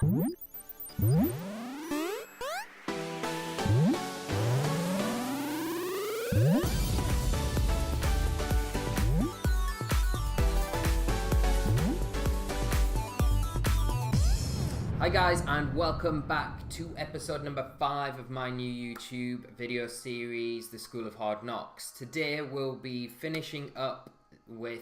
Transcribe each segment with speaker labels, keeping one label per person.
Speaker 1: Hi guys, and welcome back to episode number 5 of my new YouTube video series, The School of Hard Knocks. Today we'll be finishing up with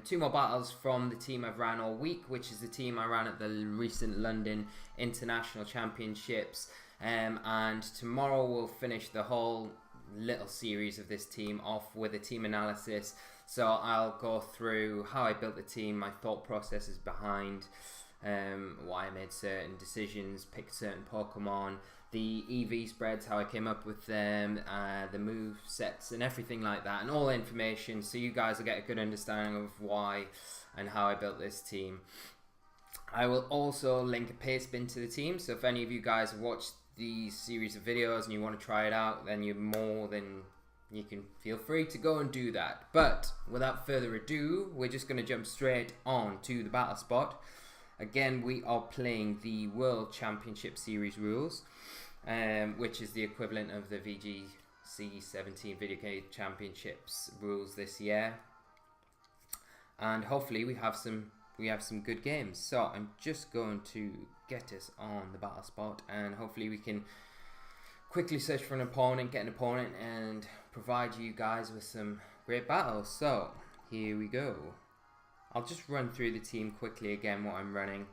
Speaker 1: 2 more battles from the team I've ran all week, which is the team I ran at the recent London International Championships. And tomorrow we'll finish the whole little series of this team off with a team analysis. So I'll go through how I built the team, my thought processes behind why I made certain decisions, picked certain Pokemon, the EV spreads, how I came up with them, the move sets and everything like that, and all the information so you guys will get a good understanding of why and how I built this team. I will also link a paste bin to the team, so if any of you guys have watched these series of videos and you want to try it out, then you can feel free to go and do that. But without further ado, we're just going to jump straight on to the battle spot. Again, we are playing the World Championship Series rules, which is the equivalent of the VGC 17 Video Game Championships rules this year. And hopefully we have some good games. So I'm just going to get us on the battle spot, and hopefully we can quickly search for an opponent, get an opponent, and provide you guys with some great battles. So here we go. I'll just run through the team quickly again, what I'm running,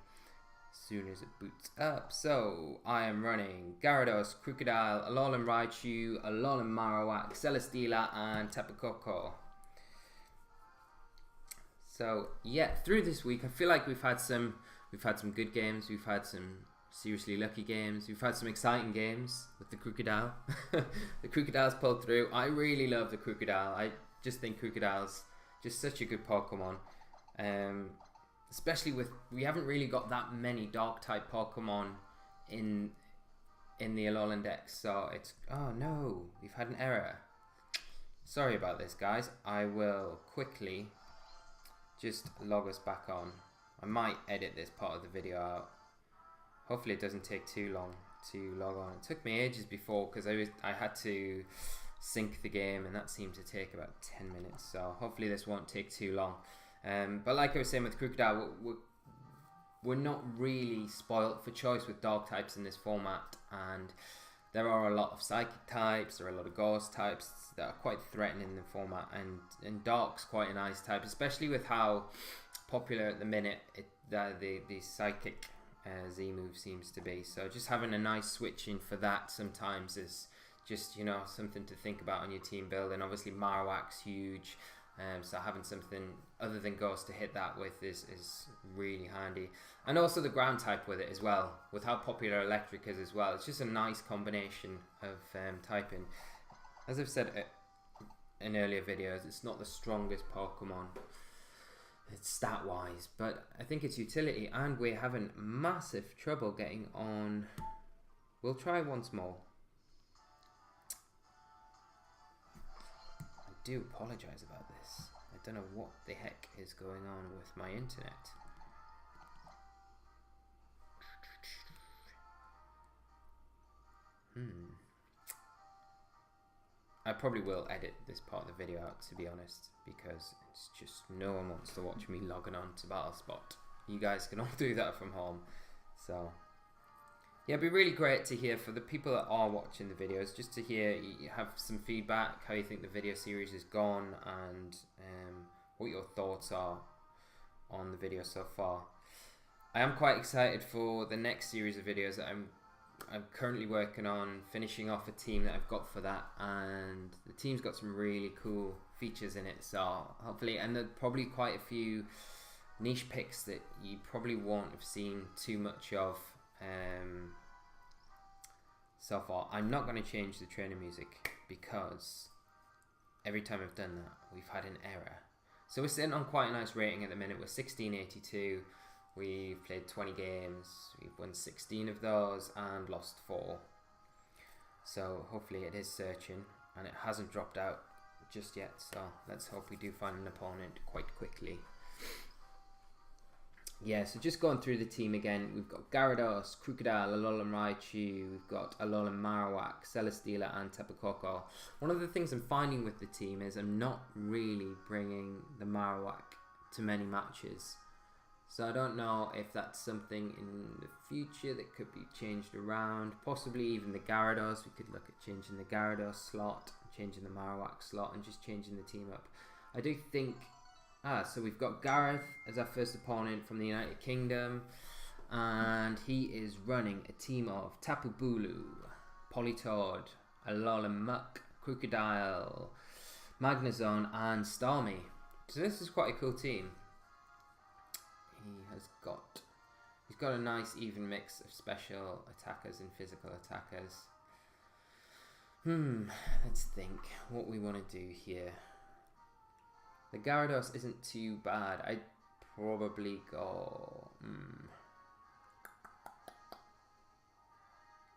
Speaker 1: as soon as it boots up. So, I am running Gyarados, Crocodile, Alolan Raichu, Alolan Marowak, Celesteela, and Tapu Koko. So, yeah, through this week, I feel like we've had some good games, we've had some seriously lucky games, we've had some exciting games with the Crocodile. The Crocodile's pulled through. I really love the Crocodile. I just think Crocodile's just such a good Pokemon. Especially with, we haven't really got that many dark type Pokemon in the Alolan Dex, so it's, oh no, we've had an error. Sorry about this guys, I will quickly just log us back on. I might edit this part of the video out. Hopefully it doesn't take too long to log on. It took me ages before because I had to sync the game, and that seemed to take about 10 minutes, so hopefully this won't take too long. But like I was saying with Crocodile, we're not really spoilt for choice with dark types in this format, and there are a lot of psychic types, there are a lot of ghost types that are quite threatening in the format, and dark's quite a nice type, especially with how popular at the minute the psychic Z move seems to be. So just having a nice switch in for that sometimes is just, you know, something to think about on your team build. And obviously Marowak's huge. So having something other than Ghost to hit that with is really handy. And also the ground type with it as well, with how popular Electric is as well. It's just a nice combination of typing. As I've said in earlier videos, it's not the strongest Pokemon, it's stat wise, but I think it's utility, and we're having massive trouble getting on. We'll try once more. I do apologise about this. I don't know what the heck is going on with my internet. I probably will edit this part of the video out, to be honest, because it's just, no one wants to watch me logging on to BattleSpot. You guys can all do that from home. So yeah, it'd be really great to hear for the people that are watching the videos, just to hear, you have some feedback, how you think the video series has gone, and what your thoughts are on the video so far. I am quite excited for the next series of videos that I'm currently working on, finishing off a team that I've got for that, and the team's got some really cool features in it, so hopefully, and there's probably quite a few niche picks that you probably won't have seen too much of so far. I'm not going to change the trainer music because every time I've done that we've had an error. So we're sitting on quite a nice rating at the minute. We're 1682. We've played 20 games, we've won 16 of those and lost 4. So hopefully it is searching, and it hasn't dropped out just yet, so let's hope we do find an opponent quite quickly. yeah, so just going through the team again, we've got Gyarados, Crocodile, Alolan Raichu, we've got Alolan Marowak, Celesteela, and Tapu Koko. One of the things I'm finding with the team is I'm not really bringing the Marowak to many matches. So I don't know if that's something in the future that could be changed around. Possibly even the Gyarados. We could look at changing the Gyarados slot, changing the Marowak slot, and just changing the team up. I do think... so we've got Gareth as our first opponent from the United Kingdom. And he is running a team of Tapu Bulu, Politoed, Alolan Muck, Crocodile, Magnezone, and Starmie. So this is quite a cool team. He's got a nice even mix of special attackers and physical attackers. Let's think what we want to do here. The Gyarados isn't too bad. I'd probably go...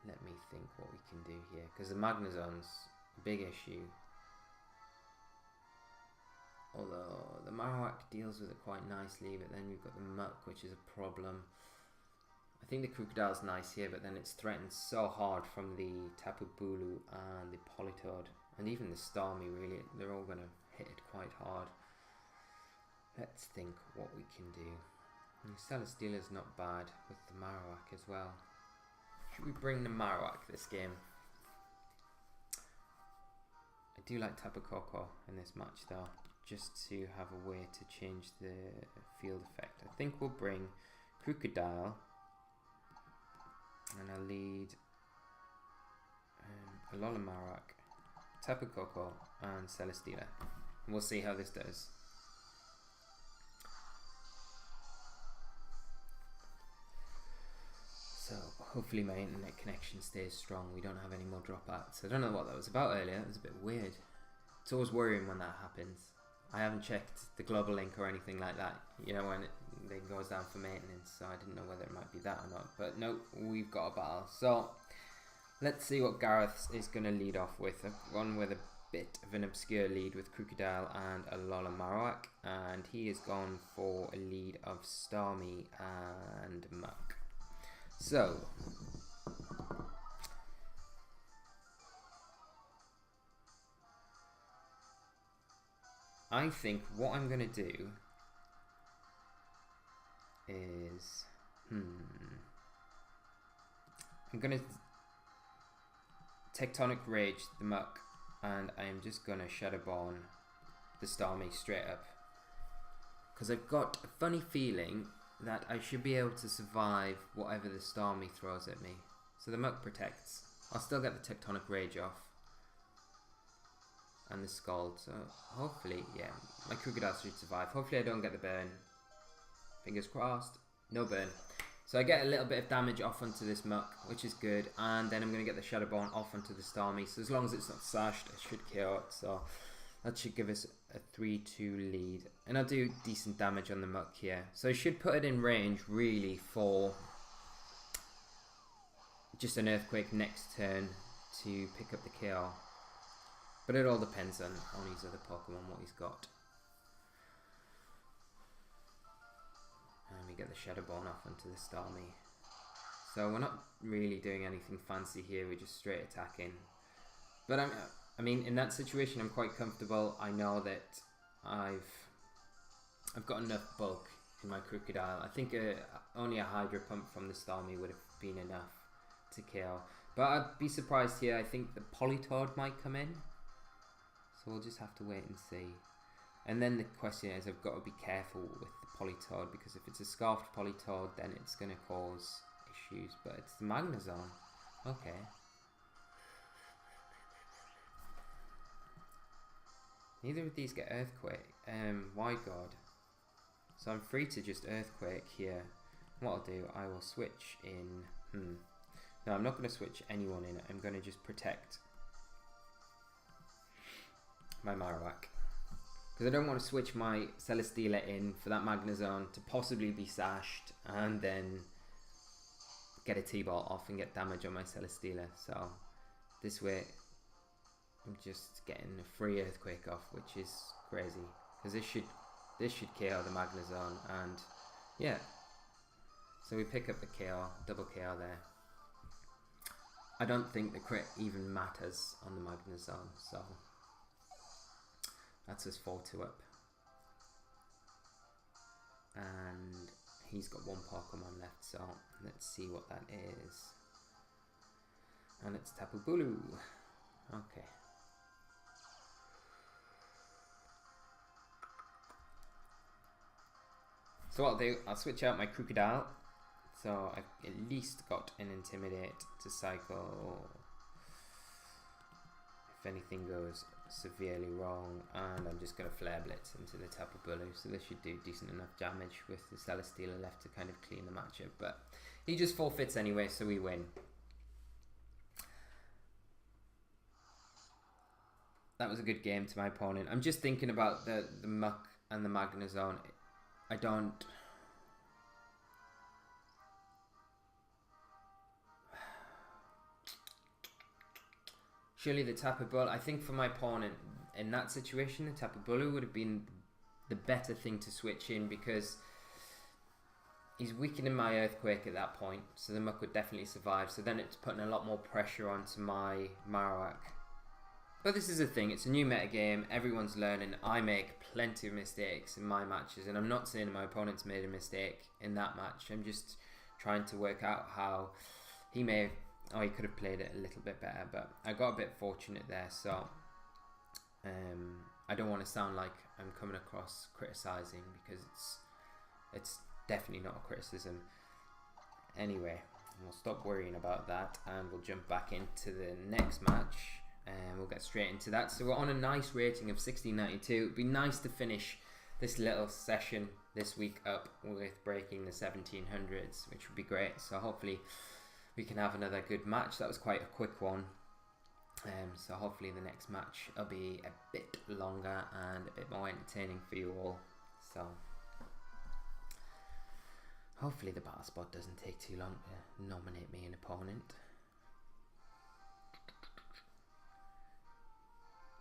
Speaker 1: Let me think what we can do here, because the Magnezone's a big issue. Although the Marowak deals with it quite nicely, but then we've got the Muck, which is a problem. I think the Crocodile's nice here, but then it's threatened so hard from the Tapu Bulu and the Politoed, and even the Starmie, really. They're all going to hit it quite hard. Let's think what we can do. Celesteela's not bad with the Marowak as well. Should we bring the Marowak this game? I do like Tapu Koko in this match though, just to have a way to change the field effect. I think we'll bring Crocodile, and I'll lead Alolan Marowak, Tapu Koko, and Celesteela. And we'll see how this does. So hopefully my internet connection stays strong. We don't have any more dropouts. I don't know what that was about earlier. It was a bit weird. It's always worrying when that happens. I haven't checked the global link or anything like that, you know, when it goes down for maintenance, so I didn't know whether it might be that or not. But no, we've got a battle. So let's see what Gareth is going to lead off with. I've gone with a bit of an obscure lead with Crocodile and Alolan Marowak, and he has gone for a lead of Starmie and Muck. So I think what I'm going to do is I'm going to Tectonic Rage the Muck, and I am just going to Shadow Ball the Starmie straight up, because I've got a funny feeling that I should be able to survive whatever the Starmie throws at me. So the Muck protects. I'll still get the Tectonic Rage off. And the Scald. So hopefully, yeah, my Crocodile should survive. Hopefully I don't get the burn. Fingers crossed. No burn. So I get a little bit of damage off onto this Muck, which is good. And then I'm going to get the Shadow Ball off onto the Starmie. So as long as it's not sashed, I should KO it. So that should give us a 3-2 lead. And I'll do decent damage on the Muck here. So I should put it in range, really, for just an Earthquake next turn to pick up the KO. But it all depends on his other Pokemon, what he's got. And we get the Shadow Ball off onto the Starmie. So we're not really doing anything fancy here, we're just straight attacking. But I mean, in that situation, I'm quite comfortable. I know that I've got enough bulk in my Crocodile. I think only a Hydro Pump from the Starmie would have been enough to kill. But I'd be surprised here. I think the Politoed might come in. So we'll just have to wait and see. And then the question is, I've got to be careful with the Politoed, because if it's a Scarfed Politoed, then it's going to cause issues. But it's the Magnezone. Okay. Neither of these get Earthquake. Wide Guard. So I'm free to just Earthquake here. What I'll do, I will switch in... No, I'm not going to switch anyone in. I'm going to just protect my Marowak, because I don't want to switch my Celesteela in for that Magnezone to possibly be sashed and then get a T-Ball off and get damage on my Celesteela. So this way I'm just getting a free Earthquake off, which is crazy, because this should KO the Magnezone. And yeah, So we pick up the KO, double KO there. I don't think the crit even matters on the Magnezone, so that's us 4-2 up. And he's got one Pokemon left, so let's see what that is. And it's Tapu Bulu. Okay. So what I'll do, I'll switch out my Crocodile. So I've at least got an Intimidate to cycle if anything goes severely wrong, and I'm just going to Flare Blitz into the Tapu Bulu. So this should do decent enough damage with the Celesteela left to kind of clean the matchup. But he just forfeits anyway, so we win. That was a good game to my opponent. I'm just thinking about the Muck and the Magnezone. I don't... Surely the Tapu Bulu, I think for my opponent in that situation, the Tapu Bulu would have been the better thing to switch in, because he's weakening my Earthquake at that point, so the Muck would definitely survive. So then it's putting a lot more pressure onto my Marowak. But this is the thing, it's a new meta game, everyone's learning. I make plenty of mistakes in my matches, and I'm not saying my opponent's made a mistake in that match. I'm just trying to work out how he may have, oh, he could have played it a little bit better, but I got a bit fortunate there, so I don't want to sound like I'm coming across criticising, because it's definitely not a criticism. Anyway, we'll stop worrying about that, and we'll jump back into the next match. And we'll get straight into that. So we're on a nice rating of 1692. It'd be nice to finish this little session this week up with breaking the 1700s, which would be great. So hopefully we can have another good match. That was quite a quick one. So hopefully the next match will be a bit longer and a bit more entertaining for you all. So hopefully the battle spot doesn't take too long to nominate me an opponent.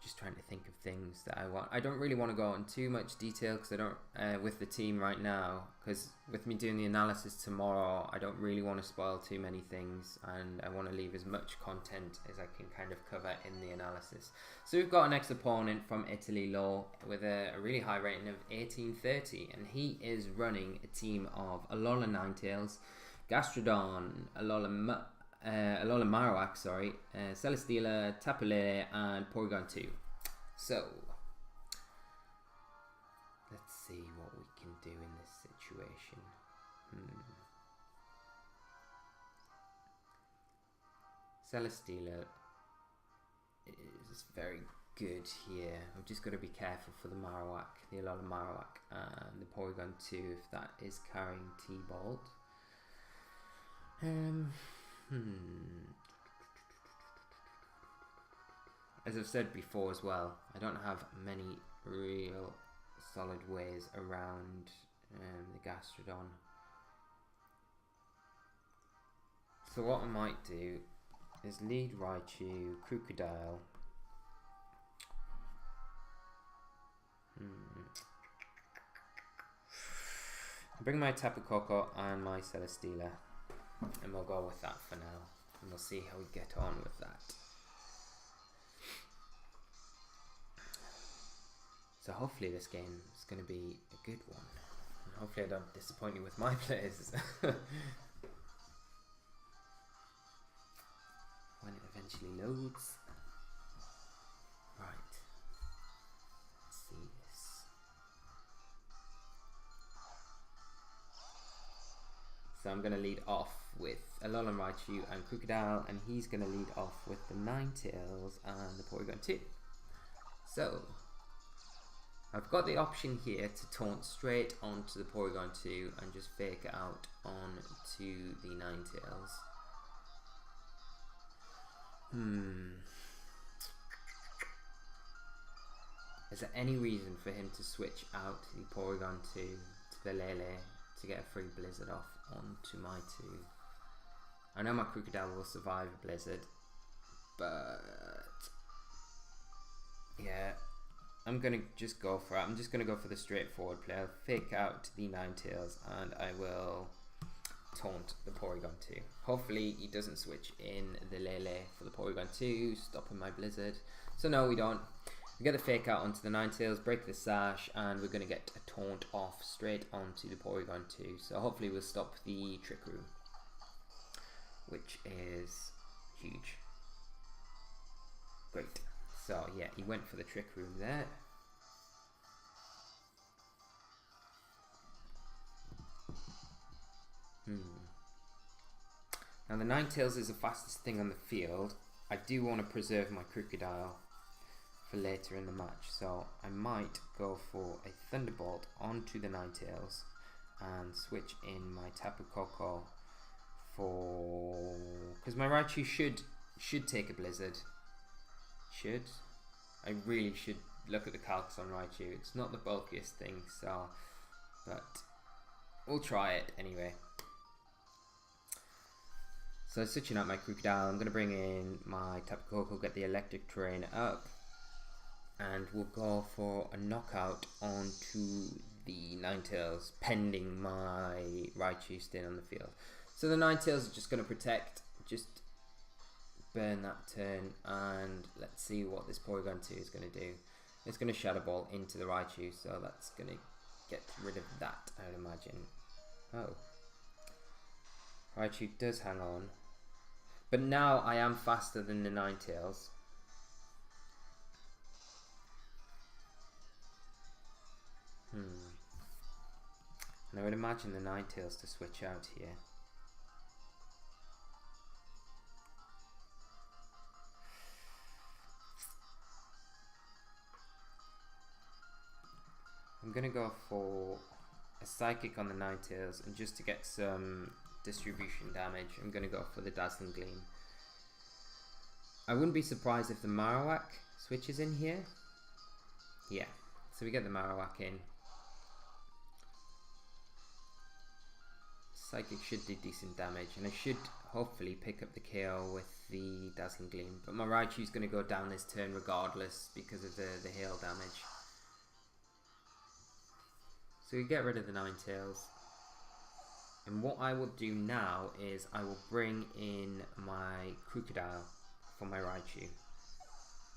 Speaker 1: Just trying to think of things that I want. I don't really want to go into too much detail, because I don't with the team right now, because with me doing the analysis tomorrow, I don't really want to spoil too many things, and I want to leave as much content as I can kind of cover in the analysis. So we've got an ex-opponent from Italy, Law, with a really high rating of 1830, and he is running a team of Alola Ninetales, Gastrodon, Alola Marowak, Celesteela, Tapu Lele, and Porygon 2. So, let's see what we can do in this situation. Celesteela is very good here. I've just got to be careful for the Marowak, the Alola Marowak, and the Porygon 2 if that is carrying T-Bolt. As I've said before as well, I don't have many real solid ways around the Gastrodon. So what I might do is lead Raichu, Crocodile. Bring my Tapu Koko and my Celesteela. And we'll go with that for now, and we'll see how we get on with that. So hopefully this game is going to be a good one, and hopefully I don't disappoint you with my players when it eventually loads. Right, let's see this. So I'm going to lead off with Alolan Raichu and Crocodile, and he's going to lead off with the Ninetales and the Porygon 2. So, I've got the option here to taunt straight onto the Porygon 2 and just fake it out onto the Ninetales. Is there any reason for him to switch out the Porygon 2 to the Lele to get a free Blizzard off onto my 2? I know my Crocodile will survive a Blizzard, but yeah, I'm gonna just go for it. I'm just gonna go for the straightforward play. I'll fake out the Ninetales, and I will taunt the Porygon 2. Hopefully he doesn't switch in the Lele for the Porygon 2, stopping my Blizzard. So no, we don't. We get the Fake Out onto the Ninetales, break the Sash, and we're going to get a taunt off straight onto the Porygon 2. So hopefully we'll stop the Trick Room, which is huge. Great. So yeah, he went for the Trick Room there. Now the Ninetales is the fastest thing on the field. I do want to preserve my Crocodile for later in the match, so I might go for a Thunderbolt onto the Ninetales and switch in my Tapu Koko for, because my Raichu should take a Blizzard. I really should look at the calcs on Raichu. It's not the bulkiest thing, so, but we'll try it anyway. So switching out my Crocodile, I'm going to bring in my Tapu Koko, get the Electric Terrain up, and we'll go for a knockout onto the Ninetales, pending my Raichu staying on the field. So the Ninetales are just going to protect, just burn that turn, and let's see what this Porygon 2 is going to do. It's going to Shadow Ball into the Raichu, so that's going to get rid of that, I would imagine. Oh. Raichu does hang on. But now I am faster than the Ninetales. And I would imagine the Ninetales to switch out here. I'm going to go for a Psychic on the Ninetales, and just to get some distribution damage, I'm going to go for the Dazzling Gleam. I wouldn't be surprised if the Marowak switches in here. Yeah, so we get the Marowak in. Psychic should do decent damage, and I should hopefully pick up the KO with the Dazzling Gleam. But my Raichu's going to go down this turn regardless because of the hail damage. So we get rid of the Ninetales. And what I will do now is I will bring in my Crocodile for my Raichu.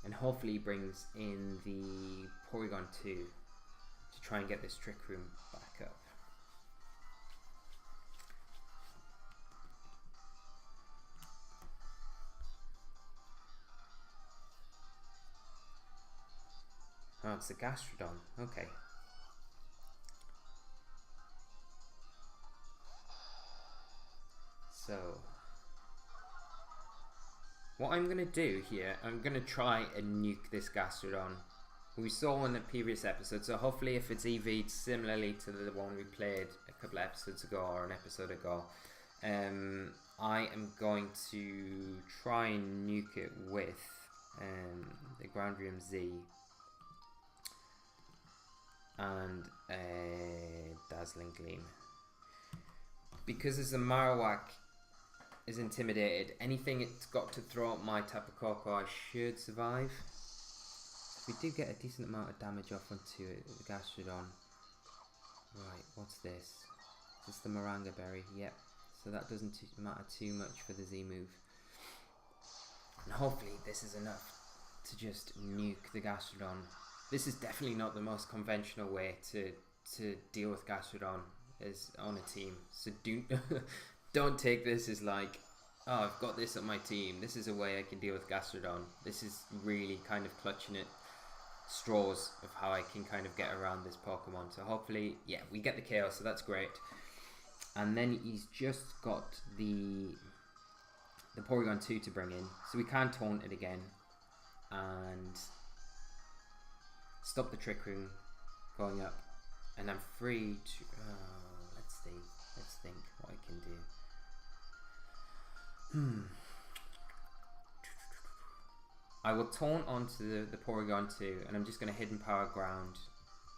Speaker 1: And hopefully he brings in the Porygon 2 to try and get this Trick Room back up. Oh, it's the Gastrodon. Okay. So, what I'm going to do here, I'm going to try and nuke this Gastrodon. We saw in the previous episode, so hopefully if it's EV'd similarly to the one we played a couple of episodes ago or an episode ago, I am going to try and nuke it with the Groundrium Z and a Dazzling Gleam. Because as a Marowak is intimidated, anything it's got to throw at my Tapu Koko I should survive. We do get a decent amount of damage off onto it, the Gastrodon. Right, what's this? Is this the Moranga Berry? Yep. So that doesn't matter too much for the Z move. And hopefully this is enough to just nuke the Gastrodon. This is definitely not the most conventional way to deal with Gastrodon is on a team. So don't take this as like, oh, I've got this on my team. This is a way I can deal with Gastrodon. This is really kind of clutching at straws of how I can kind of get around this Pokemon. So hopefully, yeah, we get the KO, so that's great. And then he's just got the Porygon 2 to bring in, so we can taunt it again and stop the Trick Room going up, and I'm free to let's think what I can do. I will taunt onto the Porygon 2, and I'm just going to Hidden Power Ground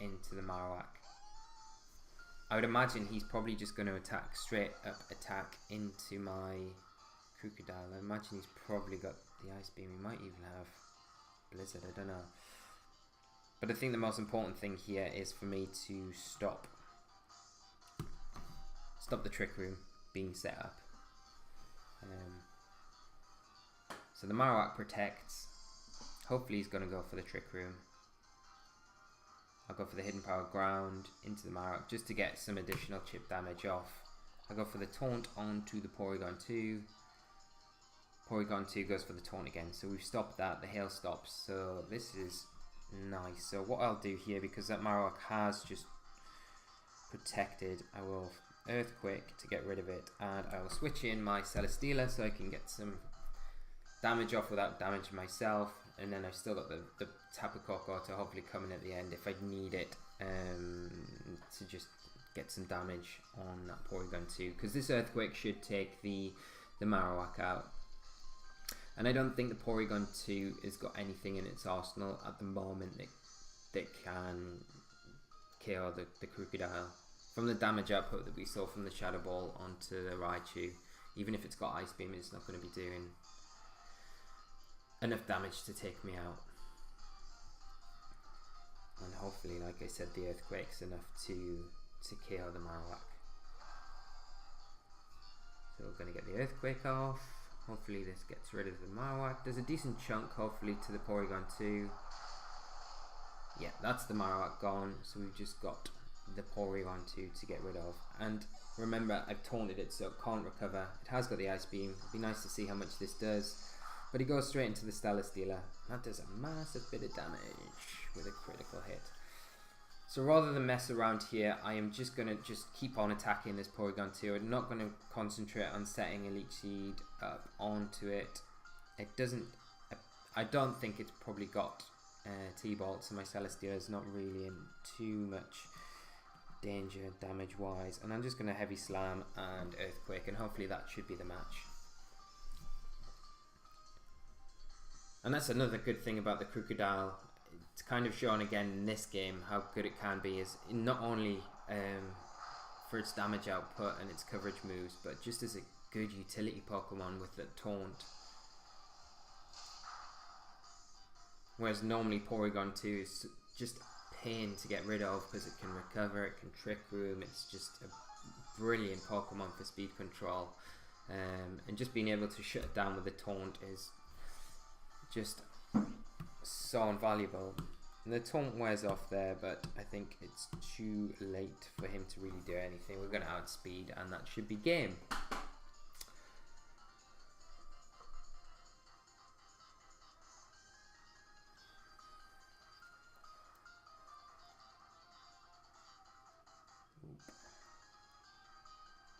Speaker 1: into the Marowak. I would imagine he's probably just going to attack, straight up attack into my Crocodile. I imagine he's probably got the Ice Beam. He might even have Blizzard, I don't know. But I think the most important thing here is for me to stop the Trick Room. being set up. So the Marowak protects. Hopefully he's going to go for the Trick Room. I'll go for the Hidden Power Ground into the Marowak just to get some additional chip damage off. I'll go for the Taunt onto the Porygon 2. Porygon 2 goes for the Taunt again. So we've stopped that. The Hail stops. So this is nice. So what I'll do here, because that Marowak has just protected, I will Earthquake to get rid of it. And I will switch in my Celesteela so I can get some damage off without damaging myself, and then I've still got the Tapu Koko to hopefully come in at the end if I need it, to just get some damage on that Porygon 2, because this Earthquake should take the Marowak out. And I don't think the Porygon 2 has got anything in its arsenal at the moment that can KO the Crocodile. From the damage output that we saw from the Shadow Ball onto the Raichu, even if it's got Ice Beam, it's not going to be doing enough damage to take me out. And hopefully, like I said, the Earthquake's enough to KO the Marowak. So we're going to get the Earthquake off. Hopefully this gets rid of the Marowak. There's a decent chunk hopefully to the Porygon 2. Yeah, that's the Marowak gone. So we've just got the Porygon 2 to get rid of. And remember, I've taunted it so it can't recover. It has got the Ice Beam. It'd be nice to see how much this does. But he goes straight into the Celesteela. That does a massive bit of damage with a critical hit. So rather than mess around here, I am just going to keep on attacking this Porygon 2. I'm not going to concentrate on setting a Leech Seed up onto it. It doesn't... I don't think it's probably got T-Bolt, so my Celesteela is not really in too much danger damage-wise. And I'm just going to Heavy Slam and Earthquake, and hopefully that should be the match. And that's another good thing about the Crocodile. It's kind of shown again in this game how good it can be, is not only for its damage output and its coverage moves, but just as a good utility Pokemon with the Taunt. Whereas normally Porygon 2 is just a pain to get rid of because it can recover, it can Trick Room, it's just a brilliant Pokemon for speed control. And just being able to shut it down with the Taunt is just so invaluable. And the Taunt wears off there, but I think it's too late for him to really do anything. We're going to outspeed, and that should be game.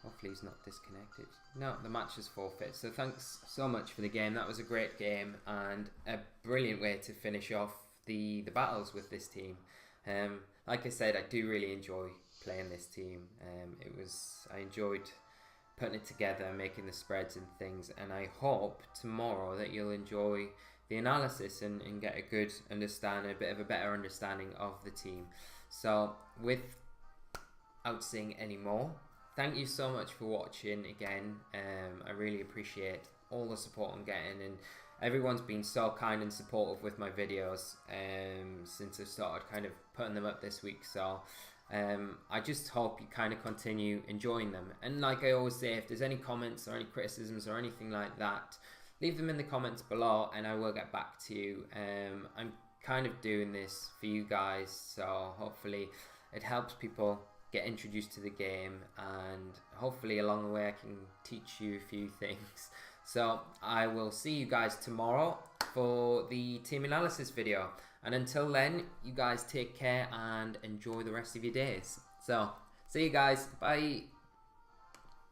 Speaker 1: Hopefully he's not disconnected. No, the match is forfeit. So thanks so much for the game. That was a great game and a brilliant way to finish off the battles with this team. Like I said, I do really enjoy playing this team. I enjoyed putting it together, making the spreads and things, and I hope tomorrow that you'll enjoy the analysis and get a good understanding, a bit of a better understanding of the team. So without saying any more, thank you so much for watching again. I really appreciate all the support I'm getting, and everyone's been so kind and supportive with my videos since I started kind of putting them up this week. So I just hope you kind of continue enjoying them. And like I always say, if there's any comments or any criticisms or anything like that, leave them in the comments below and I will get back to you. I'm kind of doing this for you guys, so hopefully it helps people get introduced to the game, and hopefully along the way I can teach you a few things. So I will see you guys tomorrow for the team analysis video, and until then, you guys take care and enjoy the rest of your days. So see you guys, bye.